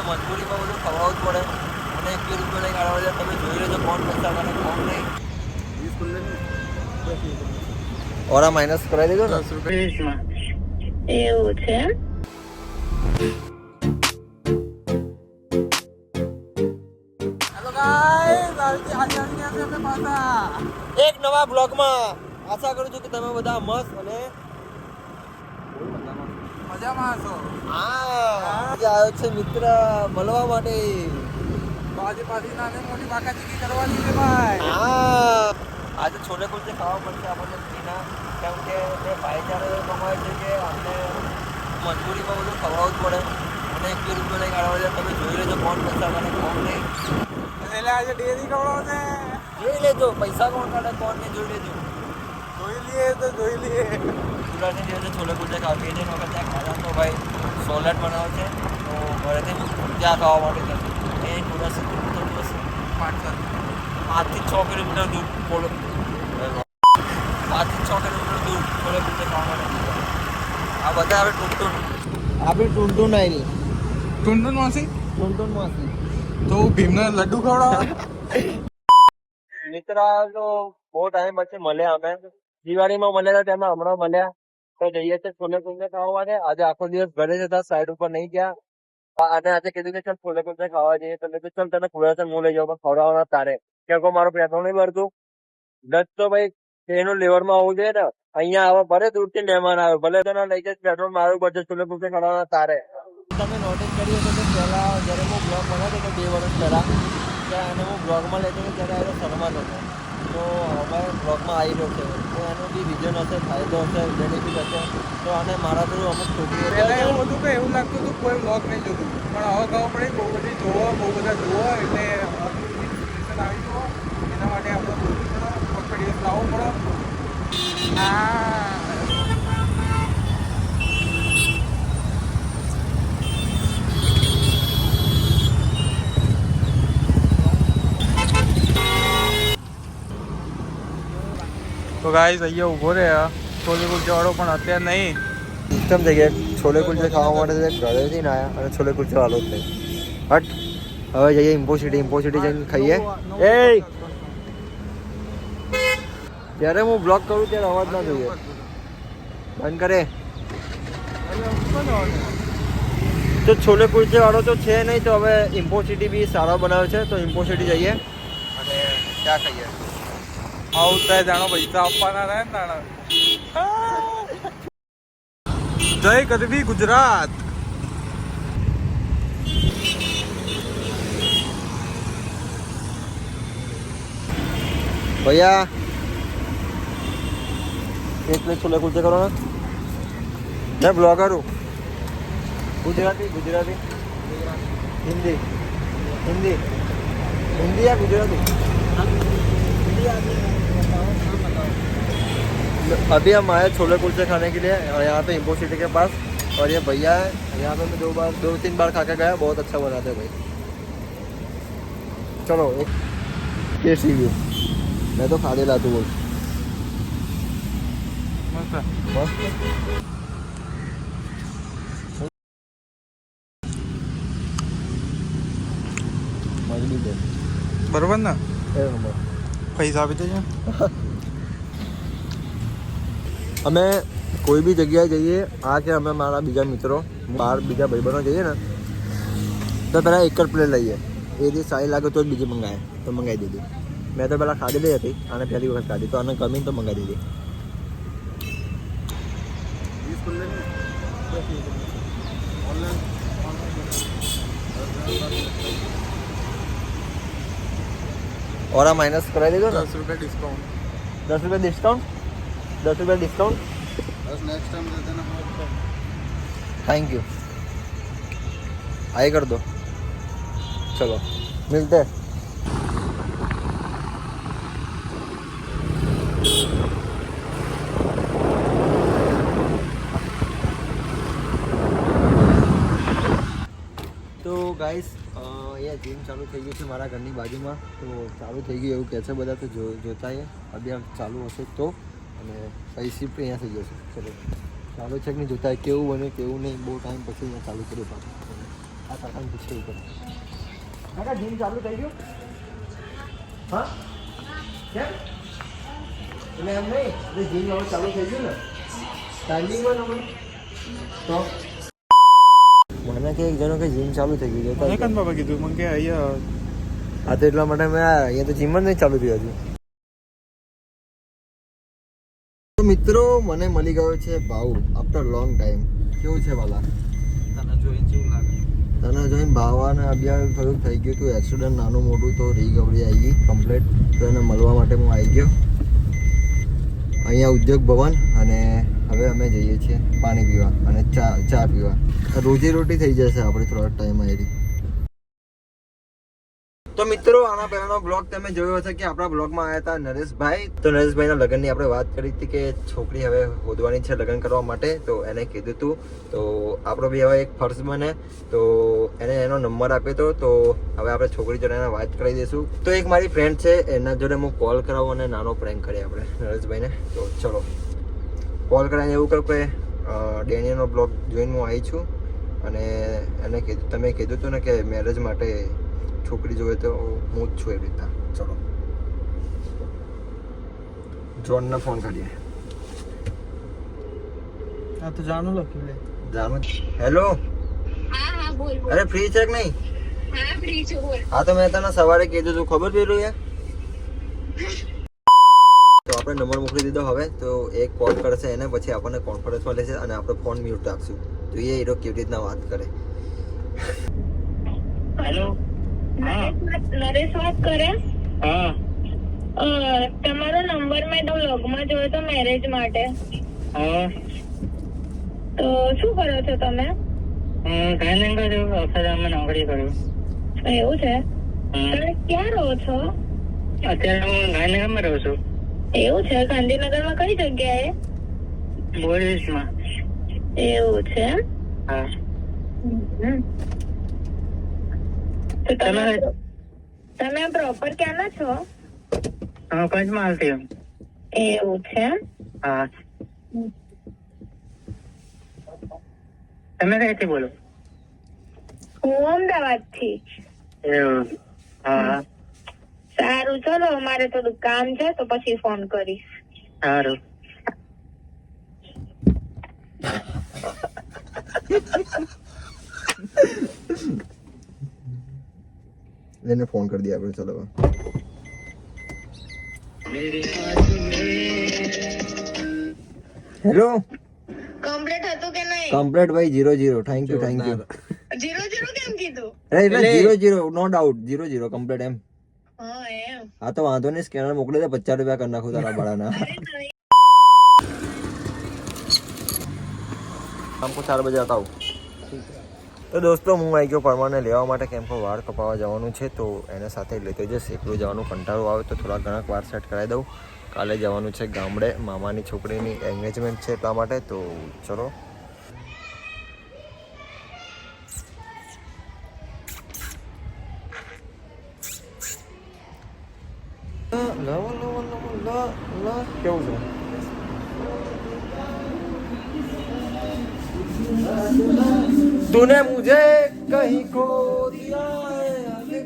મજબૂરીમાં બધું ખવડાવવું જ પડે અને 21 રૂપિયા લઈ કાઢવા છે. તમે જોઈ લેજો કોણ પૈસા કરે કોણ નહીં. ઓરા માઇનસ કરાવી દેજો ને 10 રૂપિયા. એવું છે. હેલો ગાઈસ, આપણે પાછા એક નવા બ્લોગમાં. આશા કરું છું કે તમે બધા મસ્ત અને મજામાં છો? આજે આવ્યો છે મિત્ર મળવા માટે. પાછી નાની મોટી બાકાચીકી કરવાની છે ભાઈ. આજે છોલે કુલચે ખાવા પડશે આપણને ફ્રીના, કેમ કે તે ભાઈચારો કમાય છે કે અમને મજબૂરીમાં બધું ખવડાવવું જ પડે અને 21 રૂપિયા લઈ કાઢવા છે. તમે જોઈ લેજો કોણ પૈસા કાઢે કોણ નહીં. એટલે આજે ડેરી ખવડાવો છે. જોઈ લેજો પૈસા કોણ કાઢે કોણ નહીં જોઈ લેજો. જોઈ લઈએ. ગુજરાતની દિવસે છોલે કુલચે ખાવા એક વખત ત્યાં ખાધા તો ભાઈ સોલેટ બનાવે છે, તો ઘરેથી ત્યાં ખાવા માટે જશે. એ પૂરા 70 દિવસ 5 થી 6 કિલોમીટર દૂર 5 થી 6 કિલોમીટર દૂર છોલે કુલચે ખાવા માટે. આ બધા હવે આપણી ટૂંટૂન આવી ટુનટુન માસી તો ભીમને લડ્ડુ ખવડાવો. મિત્ર તો બહુ ટાઈમ પછી મળ્યા અમે. દિવાળીમાં મળ્યા હતા તેમાં હમણાં મળ્યા તો જઈએ છીએ છોલે કુલચે ખાવા માટે. આજે આખો દિવસ ઘરે જતા સાઈડ ઉપર નહીં ગયા અને આજે કીધું કે ચાલ છોલે કુલચે ખાવા જઈએ. તો મેં ચાલ તને ખુલાસા હું લઈ જાઉં પણ ખવડાવવાના તારે, કેમ કે મારું પેટ્રોલ નહીં ભરતું. દસ તો ભાઈ એનું લેવરમાં હોવું જોઈએ ને. અહીંયા આવે ભલે દૂરથી મહેમાન આવે ભલે તને લઈ જાય પેટ્રોલ મારું બધું છોલે કુલચે ખવડાવવાના તારે. તમે નોટિસ કર્યું હશે કે પહેલા જ્યારે હું બ્લોગ બનાવતો હતો 2 વર્ષ પહેલા ત્યાં અને હું બ્લોગમાં લેતો હતો ત્યારે આવ્યો શર્માતો હતો. તો હવે બ્લોગમાં આવી રહ્યો છે તો એનું બી રીઝન હશે, ફાયદો હશે, બેનિફિટ હશે. તો આને મારા થ્રુ અમુક છોકરીઓ પહેલા એવું હતું કે એવું લાગતું હતું કોઈ બ્લોગ નહીં જોતું, પણ હવે ખબર પડી બહુ બધા જોવો એટલે ઇન્સ્પિરેશન આવી જુઓ. એના માટે આપણે પકડીએ લાવવો પડે. તો ગાઈસ અહીંયા ઊભો રહ્યા છોલે કુલચે વાળો, પણ અત્યારે નહીં. સિસ્ટમ થઈ ગયા. છોલે કુલચે ખાવા માટે ઘરેથી ના આવ્યા અને છોલે કુલચે વાલો જ નહીં. હટ હવે જઈએ ઇમ્પોસિટી જઈને ખાઈએ. એ જ્યારે હું બ્લોગ કરું ત્યારે અવાજ ના જોઈએ. બંધ કરે. તો છોલે કુલચે વાળો તો છે નહીં, તો હવે ઇમ્પોસિટી બી સારો બનાવે છે તો ઇમ્પોસિટી જઈએ અને ત્યાં ખાઈએ. આવું થાય જાણો પૈસા આપવાના રહે ને તાણા. જય ગરબી ગુજરાત. ભૈયા એક પ્લેટ છોલે કુલચે કરો ને. મેં બ્લોગર હું. ગુજરાતી हिंदी या गुजराती. अभी हम आए छोले कुलचे खाने के लिए यहाँ पे इंपो सिटी के पास, और ये भैया है यहाँ पे मैं 2-3 बार खा के गया. बहुत अच्छा बनाते हैं भाई. चलो एक टेस्ट रिव्यू. मैं तो खा देला तू बोल. બરોબર ને? નંબર પૈસા આપી દેજો. અમે કોઈ બી જગ્યાએ જઈએ, આ કે અમે મારા બીજા મિત્રો બહાર બીજા ભાઈબંધો જઈએ ને તો પહેલાં એક જ પ્લેટ લઈએ. એ જે સારી લાગે તો જ બીજી મંગાવે તો મંગાવી દીધી. મેં તો પહેલાં ખાધેલી હતી અને પહેલી વખત ખાધી તો આને ગમી તો મંગાવી દીધી. ઓરા માઇનસ કરાવી દીધો ને. 10 રૂપિયા ડિસ્કાઉન્ટ. 10 રૂપિયા ડિસ્કાउंट. 10 रुपये डिस्काउंट. बस नेक्स्ट टाइम दे देना. Thank you. आए कर दो. चलो मिलते हैं. तो गाइस ये जिम चालू થઈ ગયું છે મારા ઘરની બાજુમાં. તો ચાલુ થઈ ગયું એવું કહે છે બધા, તો જોતા है अभी हम चालू હશે તો. અને પછી શિફ્ટ અહીંયા થઈ જશે. ચલો ચાલુ છે કે નહીં જોતા કેવું બને કેવું નહીં. બહુ ટાઈમ પછી અહીંયા ચાલુ કર્યું પાછું. આ કાકાને પૂછવું પડે. કાકા જીમ ચાલુ થઈ ગયું? હા કેમ? એટલે એમ નહીં એટલે જીમ હવે ચાલુ થઈ ગયું ને ટાઈમિંગમાં તમે તો મને કે એક જણો કે જીમ ચાલુ થઈ ગયું છે. મને કાન બાબા કીધું મને કે અહીંયા હા તો એટલા માટે મેં અહીંયા તો જીમ જ નહીં ચાલુ થયું હજુ. તો મિત્રો મને મળી ગયો છે ભાવ આફ્ટર લોંગ ટાઈમ. કેવું છે વાલા? તને જોઈને કેવું લાગે? તને જોઈને ભાવાને અભ્યાસ થોડુંક થઈ ગયું હતું એક્સિડન્ટ નાનું મોટું તો રિકવરી આવી ગઈ કમ્પ્લીટ. તો એને મળવા માટે હું આવી ગયો અહીંયા ઉદ્યોગ ભવન અને હવે અમે જઈએ છીએ પાણી પીવા અને ચા પીવા. રોજી રોટી થઈ જશે આપણે થોડા ટાઈમ આવી. તો મિત્રો આના પહેલાનો બ્લોગ તમે જોયો હશે કે આપણા બ્લોગમાં આવ્યા હતા નરેશભાઈ. તો નરેશભાઈના લગ્નની આપણે વાત કરી હતી કે છોકરી હવે શોધવાની છે લગ્ન કરવા માટે. તો એને કીધું હતું તો આપણો બી હવે એક ફર્જ બને તો એને એનો નંબર આપ્યો હતો. તો હવે આપણે છોકરી જોડે એને વાત કરી દઈશું. તો એક મારી ફ્રેન્ડ છે એના જોડે હું કોલ કરાવું અને નાનો પ્રેન્ક કરીએ આપણે નરેશભાઈને. તો ચલો કોલ કરાવીને એવું કહું કે ડેનિયલનો બ્લોગ જોઈને હું આવી છું અને એને કીધું તમે કીધું હતું ને કે મેરેજ માટે છોકરી જોઈએ તો હું જ છું એવી રીતના. ચલો જોનને ફોન કરીએ. હા તો જાણું લખ્યું લે જાનું હેલો. હા હા બોલ બોલ. અરે ફ્રી છે કે નહીં? હા ફ્રી છું બોલ. હા તો મેં તને સવારે કીધું તું ખબર પેલું યાર. તો આપણે નંબર મોકલી દીધો હવે. તો એક કોલ કરશે એને પછી આપણને કોન્ફરન્સમાં લેશે અને આપણે ફોન મ્યુટ રાખશું. જોઈએ એ કેવી રીતના વાત કરે. હેલો. નરેશ વાત કરે? હા તમારો નંબર મેં તો વ્લોગમાં જોયો તો મેરેજ માટે. હા તો શું કરો છો તમે? કઈ નહીં કર્યું અક્ષરધામમાં નોકરી કરું. એવું છે? હમ. તમે ક્યાં રહો છો? અત્યારે હું ગાંધીનગરમાં રહું છું. એવું છે? ગાંધીનગરમાં કઈ જગ્યાએ? બોરીસમાં. એવું છે? હા હમ. તો તમે તમે પ્રોપર ક્યાંના છો? પંચમહાલથી હું. એવું છે? હા તમે કઈથી બોલો? હું અમદાવાદ થી. એવું હા સારું ચલો મારે થોડું કામ છે તો પછી ફોન કરીશ. સારું. એને ફોન કરી દઈએ આપણે. ચલો હેલો. કમ્પ્લીટ હતું કે નહીં? કમ્પ્લીટ ભાઈ 0-0. થેન્ક યુ 0-0 કેમ કીધું? એટલે 0-0 નો ડાઉટ 0-0 કમ્પ્લીટ એમ. હા એમ. હા તો વાંધો નહીં સ્કેનર મોકલી દે 50 રૂપિયા કરી નાખું તારા ભાડાના. हमको 4 बजे आता हूँ. તો દોસ્તો હું આવી ગયો પરમાને લેવા માટે કેમ કે વાળ કપાવવા જવાનું છે તો એને સાથે લેતો જઈશ. એકલું જવાનું કંટાળો આવે તો થોડા ઘણા વાર સેટ કરાવી દઉં. કાલે જવાનું છે ગામડે મામાની છોકરીની એંગેજમેન્ટ છે એટલા માટે. તો ચલો કેવું છે? तूने मुझे कहीं खो दिया है